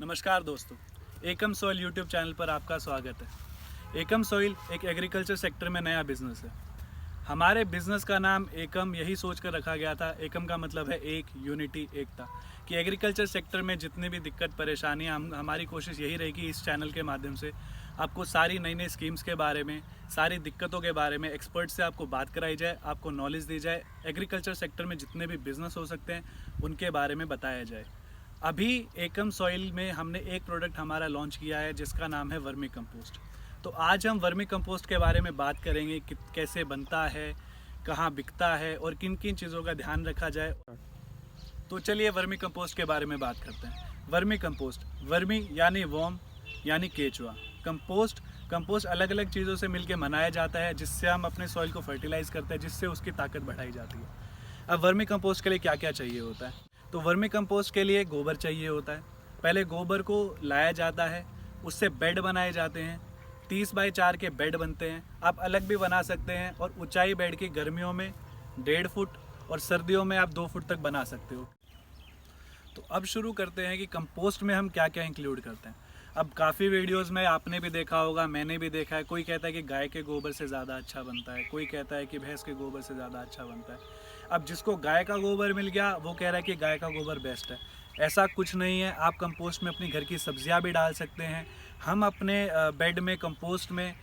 नमस्कार दोस्तों, एकम soil YouTube channel पर आपका स्वागत है। एकम सॉइल एक एग्रीकल्चर सेक्टर में नया बिजनेस है। हमारे बिजनेस का नाम एकम यही सोच कर रखा गया था। एकम का मतलब है एक, यूनिटी, एकता, कि एग्रीकल्चर सेक्टर में जितनी भी दिक्कत परेशानियां हमारी कोशिश यही रहेगी इस चैनल के माध्यम से आपको सारी नई नई स्कीम्स के बारे में, सारी दिक्कतों के बारे में एक्सपर्ट से आपको बात कराई जाए, आपको नॉलेज दी जाए, एग्रीकल्चर सेक्टर में जितने भी बिजनेस हो सकते हैं उनके बारे में बताया जाए। अभी एकम सॉइल में हमने एक प्रोडक्ट हमारा लॉन्च किया है जिसका नाम है वर्मी कंपोस्ट। तो आज हम वर्मी कंपोस्ट के बारे में बात करेंगे कि कैसे बनता है, कहाँ बिकता है और किन किन चीज़ों का ध्यान रखा जाए। तो चलिए वर्मी कंपोस्ट के बारे में बात करते हैं। वर्मी कंपोस्ट, वर्मी यानी वॉर्म यानी केचुआ, कंपोस्ट अलग अलग चीज़ों से मिलकर बनाया जाता है जिससे हम अपने सॉइल को फर्टिलाइज करते हैं, जिससे उसकी ताकत बढ़ाई जाती है। अब वर्मी कंपोस्ट के लिए क्या क्या चाहिए होता है? तो वर्मी कंपोस्ट के लिए गोबर चाहिए होता है। पहले गोबर को लाया जाता है, उससे बेड बनाए जाते हैं। 30 बाई 4 के बेड बनते हैं। आप अलग भी बना सकते हैं और ऊंचाई बेड की गर्मियों में 1.5 फुट और सर्दियों में आप 2 फुट तक बना सकते हो। तो अब शुरू करते हैं कि कंपोस्ट में हम क्या क्या इंक्लूड करते हैं। अब काफ़ी वीडियोस में आपने भी देखा होगा, मैंने भी देखा है, कोई कहता है कि गाय के गोबर से ज़्यादा अच्छा बनता है, कोई कहता है कि भैंस के गोबर से ज़्यादा अच्छा बनता है। अब जिसको गाय का गोबर मिल गया वो कह रहा है कि गाय का गोबर बेस्ट है। ऐसा कुछ नहीं है। आप कंपोस्ट में अपनी घर की सब्जियां भी डाल सकते हैं। हम अपने बेड में कंपोस्ट में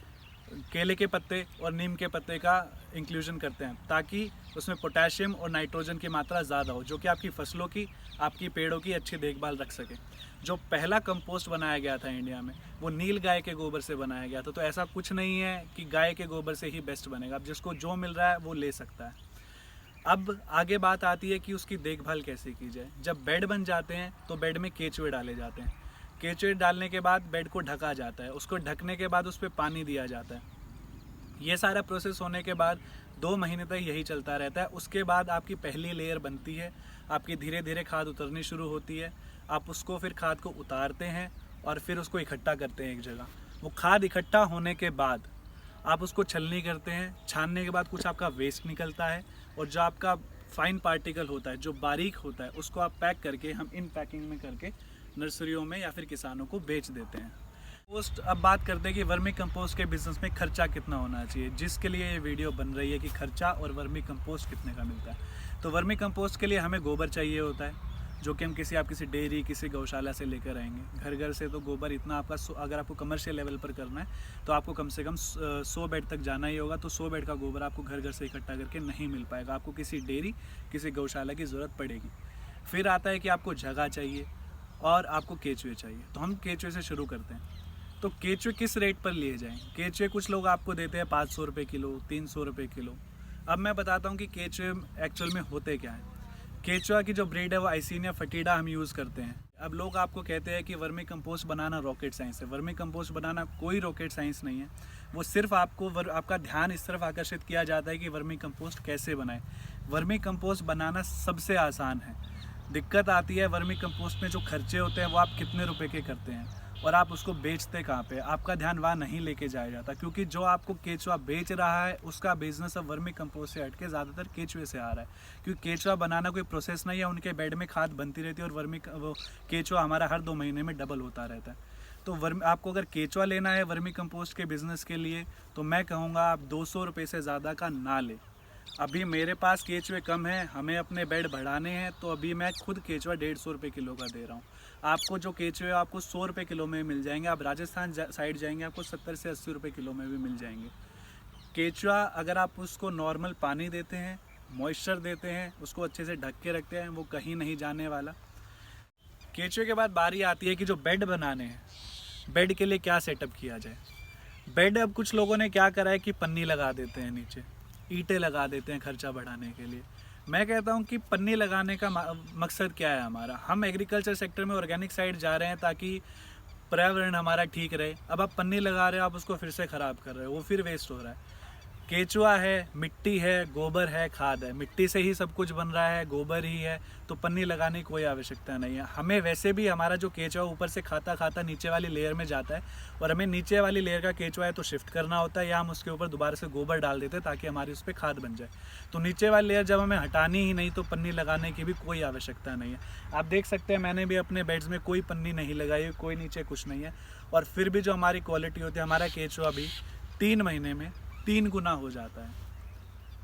केले के पत्ते और नीम के पत्ते का इंक्लूजन करते हैं ताकि उसमें पोटेशियम और नाइट्रोजन की मात्रा ज़्यादा हो, जो कि आपकी फसलों की, आपकी पेड़ों की अच्छी देखभाल रख सके। जो पहला कंपोस्ट बनाया गया था इंडिया में वो नील गाय के गोबर से बनाया गया था। तो ऐसा कुछ नहीं है कि गाय के गोबर से ही बेस्ट बनेगा। अब जिसको जो मिल रहा है वो ले सकता है। अब आगे बात आती है कि उसकी देखभाल कैसे की जाए। जब बेड बन जाते हैं तो बेड में केचुए डाले जाते हैं। केचुए डालने के बाद बेड को ढका जाता है। उसको ढकने के बाद उस पर पानी दिया जाता है। ये सारा प्रोसेस होने के बाद 2 महीने तक यही चलता रहता है। उसके बाद आपकी पहली लेयर बनती है, आपकी धीरे धीरे खाद उतरनी शुरू होती है। आप उसको फिर खाद को उतारते हैं और फिर उसको इकट्ठा करते हैं एक जगह। वो खाद इकट्ठा होने के बाद आप उसको छलनी करते हैं। छानने के बाद कुछ आपका वेस्ट निकलता है और जो आपका फाइन पार्टिकल होता है, जो बारीक होता है, उसको आप पैक करके, हम इन पैकिंग में करके नर्सरियों में या फिर किसानों को बेच देते हैं। पोस्ट अब बात करते हैं कि वर्मी कंपोस्ट के बिज़नेस में खर्चा कितना होना चाहिए, जिसके लिए ये वीडियो बन रही है कि खर्चा और वर्मी कंपोस्ट कितने का मिलता है। तो वर्मी कंपोस्ट के लिए हमें गोबर चाहिए होता है, जो कि हम किसी डेयरी, किसी गौशाला से लेकर आएंगे। घर घर से तो गोबर इतना आपका, अगर आपको कमर्शियल लेवल पर करना है तो आपको कम से कम 100 बेड तक जाना ही होगा। तो 100 बेड का गोबर आपको घर घर से इकट्ठा करके नहीं मिल पाएगा, आपको किसी डेयरी, किसी गौशाला की ज़रूरत पड़ेगी। फिर आता है कि आपको जगह चाहिए और आपको केचुए चाहिए। तो हम केचुए से शुरू करते हैं। तो केचुए किस रेट पर लिए जाएँ? केचुए कुछ लोग आपको देते हैं 500 रुपये किलो, 300 रुपये किलो। अब मैं बताता हूँ कि केचुए एक्चुअल में होते क्या हैं। केचुआ की जो ब्रीड है वो आइसिनिया फटीडा हम यूज़ करते हैं। अब लोग आपको कहते हैं कि वर्मी कंपोस्ट बनाना रॉकेट साइंस है। वर्मी कंपोस्ट बनाना कोई रॉकेट साइंस नहीं है। वो सिर्फ आपका ध्यान इस तरफ आकर्षित किया जाता है कि वर्मी कंपोस्ट कैसे बनाएं। वर्मी कंपोस्ट बनाना सबसे आसान है। दिक्कत आती है वर्मी कंपोस्ट में जो खर्चे होते हैं वो आप कितने रुपए के करते हैं और आप उसको बेचते कहाँ पे। आपका ध्यान वहाँ नहीं लेके जाया जाता, क्योंकि जो आपको केचुआ बेच रहा है उसका बिजनेस अब वर्मी कंपोस्ट से हटके ज़्यादातर केचुए से आ रहा है। क्योंकि केचुआ बनाना कोई प्रोसेस नहीं है, उनके बेड में खाद बनती रहती है और वो केचुआ हमारा हर 2 महीने में डबल होता रहता है। तो आपको अगर केचुआ लेना है वर्मी कंपोस्ट के बिज़नेस के लिए तो मैं कहूँगा आप 200 रुपये से ज़्यादा का ना लें। अभी मेरे पास केचुए कम हैं, हमें अपने बेड बढ़ाने हैं, तो अभी मैं खुद केचुआ 150 रुपये किलो का दे रहा हूँ। आपको जो केचुए आपको 100 रुपये किलो में मिल जाएंगे। आप राजस्थान साइड जाएंगे आपको 70 से 80 रुपये किलो में भी मिल जाएंगे। केचुआ अगर आप उसको नॉर्मल पानी देते हैं, मॉइस्चर देते हैं, उसको अच्छे से ढक के रखते हैं, वो कहीं नहीं जाने वाला। केचुए के बाद बारी आती है कि जो बेड बनाने हैं, बेड के लिए क्या सेटअप किया जाए। बेड अब कुछ लोगों ने क्या करा है कि पन्नी लगा देते हैं, नीचे ईंटें लगा देते हैं खर्चा बढ़ाने के लिए। मैं कहता हूं कि पन्नी लगाने का मकसद क्या है हमारा। हम एग्रीकल्चर सेक्टर में ऑर्गेनिक साइड जा रहे हैं ताकि पर्यावरण हमारा ठीक रहे। अब आप पन्नी लगा रहे हो, आप उसको फिर से ख़राब कर रहे हो, वो फिर वेस्ट हो रहा है। केचुआ है, मिट्टी है, गोबर है, खाद है। मिट्टी से ही सब कुछ बन रहा है, गोबर ही है, तो पन्नी लगाने की कोई आवश्यकता नहीं है। हमें वैसे भी हमारा जो केचुआ ऊपर से खाता खाता नीचे वाली लेयर में जाता है, और हमें नीचे वाली लेयर का केचुआ है तो शिफ्ट करना होता है, या हम उसके ऊपर दोबारा से गोबर डाल देते हैं ताकि हमारी उस पर खाद बन जाए। तो नीचे वाली लेयर जब हमें हटानी ही नहीं तो पन्नी लगाने की भी कोई आवश्यकता नहीं है। आप देख सकते हैं मैंने भी अपने बेड्स में कोई पन्नी नहीं लगाई, कोई नीचे कुछ नहीं है, और फिर भी जो हमारी क्वालिटी होती है, हमारा केचुआ भी 3 महीने में 3 गुना हो जाता है।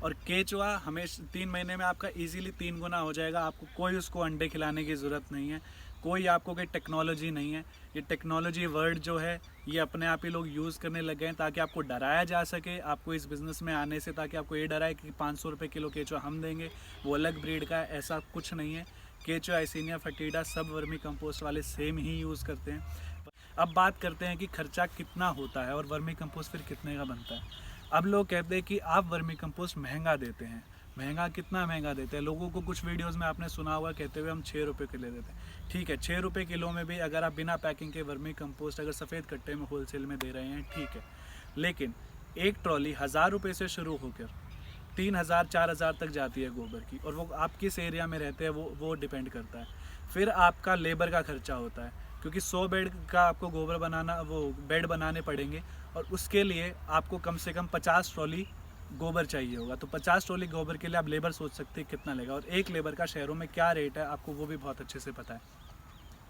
और केचुआ हमेशा 3 महीने में आपका इजीली 3 गुना हो जाएगा। आपको कोई उसको अंडे खिलाने की ज़रूरत नहीं है, कोई आपको कोई टेक्नोलॉजी नहीं है। ये टेक्नोलॉजी वर्ड जो है ये अपने आप ही लोग यूज़ करने लग गए हैं ताकि आपको डराया जा सके आपको इस बिज़नेस में आने से, ताकि आपको ये डराए कि 500 रुपये किलो केचुआ हम देंगे, वो अलग ब्रीड का है। ऐसा कुछ नहीं है। केचुआ, आइसिनिया फटीडा सब वर्मी कंपोस्ट वाले सेम ही यूज़ करते हैं। अब बात करते हैं कि खर्चा कितना होता है और वर्मी कंपोस्ट फिर कितने का बनता है। अब लोग कहते हैं कि आप वर्मी कंपोस्ट महंगा देते हैं। महंगा कितना महंगा देते हैं? लोगों को कुछ वीडियोस में आपने सुना होगा कहते हुए हम 6 रुपये किलो देते हैं। ठीक है, 6 रुपये किलो में भी अगर आप बिना पैकिंग के वर्मी कंपोस्ट अगर सफ़ेद कट्टे में होलसेल में दे रहे हैं, ठीक है, लेकिन एक ट्रॉली 1000 रुपये से शुरू होकर 3000 4000 तक जाती है गोबर की, और वो आप किस एरिया में रहते हैं वो डिपेंड करता है। फिर आपका लेबर का खर्चा होता है, क्योंकि 100 बेड का आपको गोबर बनाना, वो बेड बनाने पड़ेंगे, और उसके लिए आपको कम से कम 50 ट्रॉली गोबर चाहिए होगा। तो 50 ट्रॉली गोबर के लिए आप लेबर सोच सकते हैं कितना लेगा, और एक लेबर का शहरों में क्या रेट है आपको वो भी बहुत अच्छे से पता है।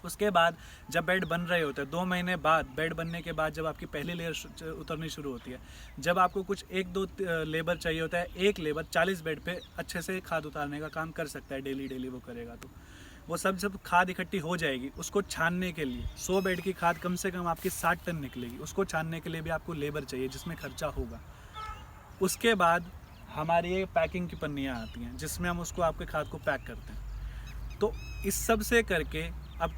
उसके बाद जब बेड बन रहे होते हैं, 2 महीने बाद बेड बनने के बाद जब आपकी पहली लेयर उतरनी शुरू होती है, जब आपको कुछ 1-2 लेबर चाहिए होता है, एक लेबर 40 बेड पे अच्छे से खाद उतारने का काम कर सकता है। डेली वो करेगा तो वो सब खाद इकट्ठी हो जाएगी। उसको छानने के लिए 100 बेड की खाद कम से कम आपकी 60 टन निकलेगी। उसको छानने के लिए भी आपको लेबर चाहिए जिसमें खर्चा होगा। उसके बाद हमारी ये पैकिंग की पन्नियाँ आती हैं जिसमें हम उसको आपके खाद को पैक करते हैं। तो इस सब से करके अब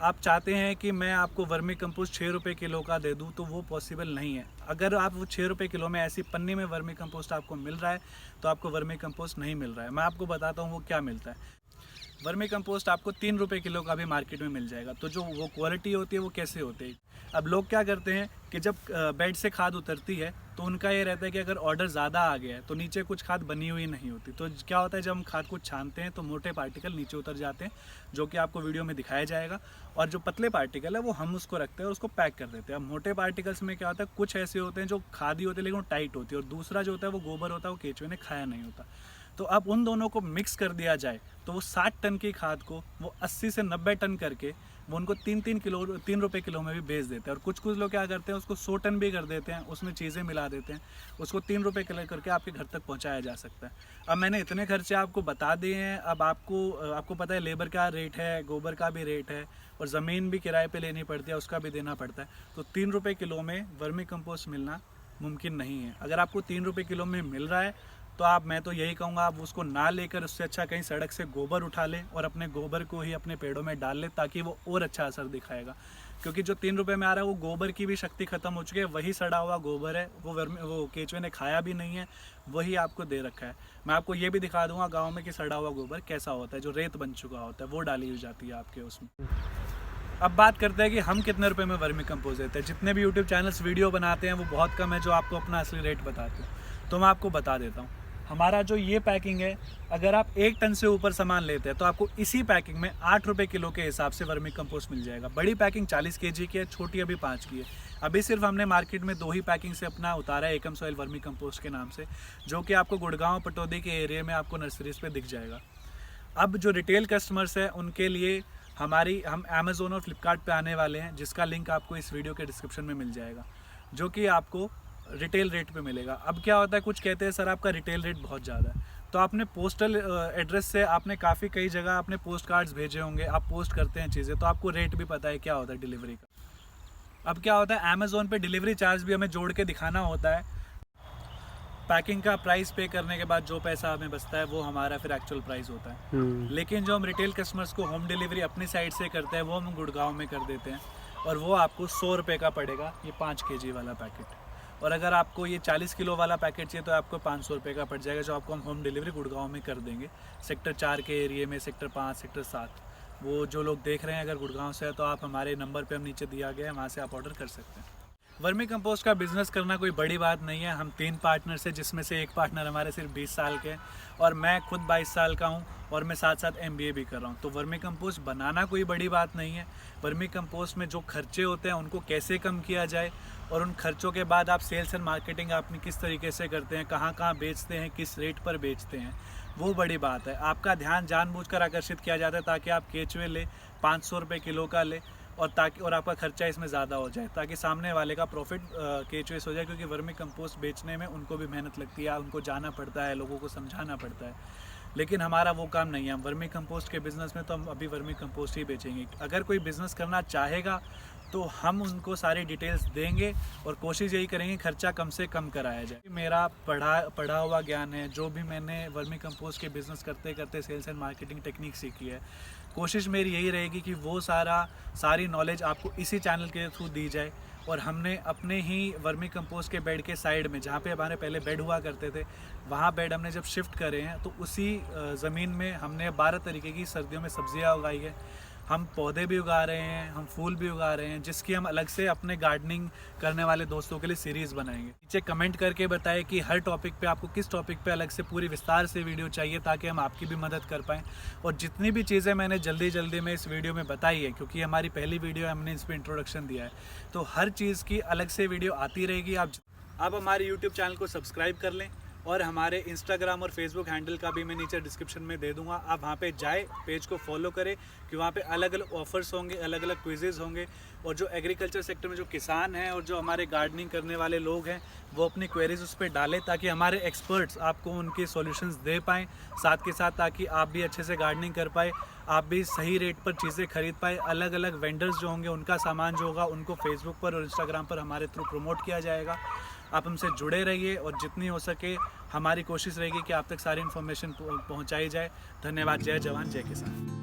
आप चाहते हैं कि मैं आपको वर्मी कंपोस्ट 6 रुपये किलो का दे दूं, तो वो पॉसिबल नहीं है। अगर आप वो 6 रुपये किलो में ऐसी पन्नी में वर्मी कंपोस्ट आपको मिल रहा है तो आपको वर्मी कंपोस्ट नहीं मिल रहा है। मैं आपको बताता हूँ वो क्या मिलता है। वर्मी कंपोस्ट आपको 3 रुपये किलो का भी मार्केट में मिल जाएगा। तो जो वो क्वालिटी होती है वो कैसे होती है? अब लोग क्या करते हैं कि जब बेड से खाद उतरती है तो उनका ये रहता है कि अगर ऑर्डर ज़्यादा आ गया है तो नीचे कुछ खाद बनी हुई नहीं होती। तो क्या होता है, जब हम खाद को छानते हैं तो मोटे पार्टिकल नीचे उतर जाते हैं, जो कि आपको वीडियो में दिखाया जाएगा, और जो पतले पार्टिकल है वो हम उसको रखते हैं और उसको पैक कर देते हैं। अब मोटे पार्टिकल्स में क्या होता है, कुछ ऐसे होते हैं जो खादी होते हैं लेकिन वो टाइट होती है, और दूसरा जो होता है वो गोबर होता है, वो केचुए ने खाया नहीं होता। तो अब उन दोनों को मिक्स कर दिया जाए तो वो 60 टन की खाद को वो 80 से 90 टन करके वो उनको 3 रुपये किलो में भी बेच देते हैं। और कुछ लोग क्या करते हैं, उसको 100 टन भी कर देते हैं, उसमें चीज़ें मिला देते हैं, उसको 3 रुपये किलो करके आपके घर तक पहुंचाया जा सकता है। अब मैंने इतने खर्चे आपको बता दिए हैं। अब आपको पता है लेबर का रेट है, गोबर का भी रेट है, और ज़मीन भी किराए पे लेनी पड़ती है, उसका भी देना पड़ता है। तो 3 रुपये किलो में वर्मी कंपोस्ट मिलना मुमकिन नहीं है। अगर आपको 3 रुपये किलो में मिल रहा है तो मैं तो यही कहूँगा आप उसको ना लेकर उससे अच्छा कहीं सड़क से गोबर उठा लें और अपने गोबर को ही अपने पेड़ों में डाल लें, ताकि वो और अच्छा असर दिखाएगा। क्योंकि जो 3 रुपये में आ रहा है वो गोबर की भी शक्ति खत्म हो चुकी है, वही सड़ा हुआ गोबर है, वो केचुए ने खाया भी नहीं है, वही आपको दे रखा है। मैं आपको ये भी दिखा दूँगा गाँव में कि सड़ा हुआ गोबर कैसा होता है, जो रेत बन चुका होता है, वो डाली हो जाती है आपके उसमें। अब बात करते हैं कि हम कितने रुपए में वर्मी कंपोस्ट देते हैं। जितने भी यूट्यूब चैनल्स वीडियो बनाते हैं वो बहुत कम है जो आपको अपना असली रेट बताते हैं। तो मैं आपको बता देता हूँ, हमारा जो ये पैकिंग है, अगर आप 1 टन से ऊपर सामान लेते हैं तो आपको इसी पैकिंग में 8 रुपये किलो के हिसाब से वर्मी कंपोस्ट मिल जाएगा। बड़ी पैकिंग 40 kg की है, छोटी अभी 5 की है। अभी सिर्फ हमने मार्केट में 2 ही पैकिंग से अपना उतारा है, एकम सॉइल वर्मी कंपोस्ट के नाम से, जो कि आपको गुड़गांव पटौदी के एरिया में आपको नर्सरीज पे दिख जाएगा। अब जो रिटेल कस्टमर्स हैं उनके लिए हम अमेज़ोन और फ्लिपकार्ट पे आने वाले हैं, जिसका लिंक आपको इस वीडियो के डिस्क्रिप्शन में मिल जाएगा, जो कि आपको रिटेल रेट पे मिलेगा। अब क्या होता है, कुछ कहते हैं सर आपका रिटेल रेट बहुत ज़्यादा है, तो आपने पोस्टल एड्रेस से आपने कई जगह आपने पोस्ट कार्ड्स भेजे होंगे, आप पोस्ट करते हैं चीज़ें, तो आपको रेट भी पता है क्या होता है डिलीवरी का। अब क्या होता है, अमेज़ोन पे डिलीवरी चार्ज भी हमें जोड़ के दिखाना होता है। पैकिंग का प्राइस पे करने के बाद जो पैसा हमें बचता है वो हमारा फिर एक्चुअल प्राइस होता है। लेकिन जो हम रिटेल कस्टमर्स को होम डिलीवरी अपनी साइड से करते हैं वो हम गुड़गांव में कर देते हैं, और वो आपको 100 रुपये का पड़ेगा ये 5 kg वाला पैकेट। और अगर आपको ये 40 किलो वाला पैकेट चाहिए तो आपको 500 रुपये का पड़ जाएगा, जो आपको हम होम डिलीवरी गुड़गांव में कर देंगे। सेक्टर 4 के एरिए में, सेक्टर 5, सेक्टर 7, वो जो लोग देख रहे हैं अगर गुड़गांव से है तो आप हमारे नंबर पे हम नीचे दिया गया है, वहाँ से आप ऑर्डर कर सकते हैं। वर्मी कंपोस्ट का बिज़नेस करना कोई बड़ी बात नहीं है। हम 3 पार्टनर्स हैं, जिसमें से एक पार्टनर हमारे सिर्फ 20 साल के हैं और मैं खुद 22 साल का हूं और मैं साथ साथ MBA भी कर रहा हूं। तो वर्मी कंपोस्ट बनाना कोई बड़ी बात नहीं है। वर्मी कंपोस्ट में जो खर्चे होते हैं उनको कैसे कम किया जाए और उन खर्चों के बाद आप सेल्स एंड मार्केटिंग आपने किस तरीके से करते हैं, कहाँ कहाँ बेचते हैं, किस रेट पर बेचते हैं, वो बड़ी बात है। आपका ध्यान जानबूझकर आकर्षित किया जाता है ताकि आप केचुए ले 500 रुपये किलो का ले और आपका खर्चा इसमें ज़्यादा हो जाए ताकि सामने वाले का प्रॉफिट केचुएस हो जाए, क्योंकि वर्मी कंपोस्ट बेचने में उनको भी मेहनत लगती है, उनको जाना पड़ता है, लोगों को समझाना पड़ता है। लेकिन हमारा वो काम नहीं है। हम वर्मी कंपोस्ट के बिज़नेस में तो हम अभी वर्मी कंपोस्ट ही बेचेंगे। अगर कोई बिज़नेस करना चाहेगा तो हम उनको सारी डिटेल्स देंगे और कोशिश यही करेंगे खर्चा कम से कम कराया जाए। मेरा पढ़ा हुआ ज्ञान है, जो भी मैंने वर्मी कंपोस्ट के बिज़नेस करते करते सेल्स एंड मार्केटिंग टेक्निक सीखी है, कोशिश मेरी यही रहेगी कि वो सारी नॉलेज आपको इसी चैनल के थ्रू दी जाए। और हमने अपने ही वर्मी कंपोस्ट के बेड के साइड में, जहाँ पे हमारे पहले बेड हुआ करते थे, वहाँ बेड हमने जब शिफ्ट करे हैं तो उसी ज़मीन में हमने 12 तरीके की सर्दियों में सब्जियाँ उगाई है। हम पौधे भी उगा रहे हैं, हम फूल भी उगा रहे हैं, जिसकी हम अलग से अपने गार्डनिंग करने वाले दोस्तों के लिए सीरीज़ बनाएंगे। नीचे कमेंट करके बताएं कि हर टॉपिक पे आपको किस टॉपिक पे अलग से पूरी विस्तार से वीडियो चाहिए, ताकि हम आपकी भी मदद कर पाएँ। और जितनी भी चीज़ें मैंने जल्दी में इस वीडियो में बताई है, क्योंकि हमारी पहली वीडियो है, हमने इस पर इंट्रोडक्शन दिया है, तो हर चीज़ की अलग से वीडियो आती रहेगी। आप हमारे यूट्यूब चैनल को सब्सक्राइब कर लें और हमारे इंस्टाग्राम और फेसबुक हैंडल का भी मैं नीचे डिस्क्रिप्शन में दे दूंगा। आप वहाँ पे जाए, पेज को फॉलो करें, कि वहाँ पे अलग अलग ऑफर्स होंगे, अलग अलग क्विजेज़ होंगे। और जो एग्रीकल्चर सेक्टर में जो किसान हैं और जो हमारे गार्डनिंग करने वाले लोग हैं, वो अपनी क्वेरीज उस पर डालें, ताकि हमारे एक्सपर्ट्स आपको उनके सॉल्यूशंस दे पाएँ साथ के साथ, ताकि आप भी अच्छे से गार्डनिंग कर पाए, आप भी सही रेट पर चीज़ें खरीद पाए। अलग अलग वेंडर्स जो होंगे, उनका सामान जो होगा, उनको फेसबुक पर और इंस्टाग्राम पर हमारे थ्रू प्रमोट किया जाएगा। आप हमसे जुड़े रहिए और जितनी हो सके हमारी कोशिश रहेगी कि आप तक सारी इन्फॉर्मेशन पहुंचाई जाए। धन्यवाद। जय जवान जय किसान।